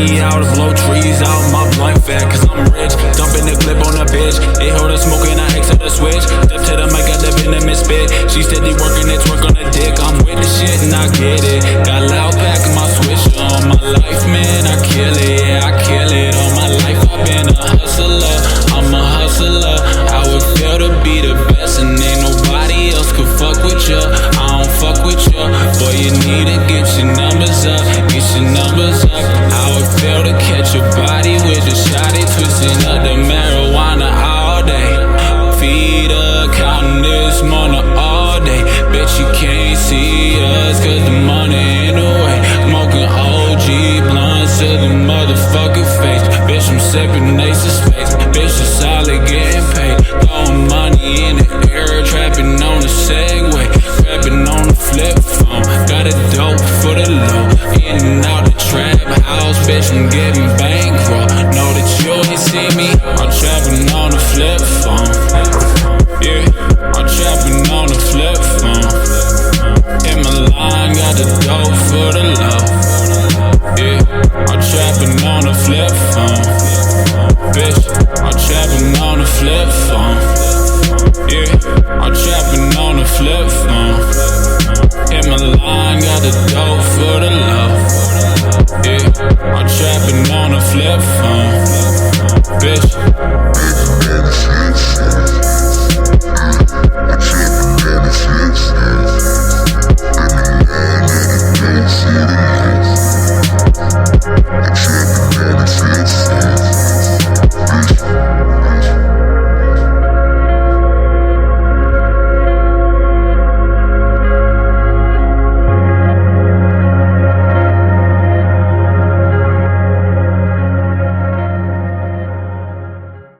money out to blow trees out. My blunt fat, cause I'm rich. Dumping the clip on a bitch. They hold her smoking, I exit the switch. Step to the mic, got the venomous spit. She steady working it, twerk on the dick. I'm with the shit and I get it. Got loud pack in my switch on. My life, man, I kill it. Yeah, I kill it. All my life I've been a hustler. I'm a hustler. I would feel to be the best, and ain't nobody else could fuck with ya. I don't fuck with ya. Boy, you need to get your numbers up. Get your numbers up. I would feel to catch your body with the shotty, twisting up the marijuana all day. Feed her, counting this money all day. Bet you can't see us, cause the money in the way. Smoking OG blunts to the motherfucking face. Bitch, I'm sipping Ace of Spades. Bitch, it's solid, getting paid. Throwing money in the air, trapping on the Segway. Rapping on the flip phone. Got a dope for the low. In and out the trap house, bitch, I'm getting bankroll. Know that you ain't see me. I'm trapping on the flip phone. Yeah, I'm trapping on the flip phone. In my line, got the dope for the low. Yeah, I'm trapping on the flip phone. Bitch, I'm trapping on the flip phone. Yeah, I'm trapping on the flip phone. In my line, got the dope for the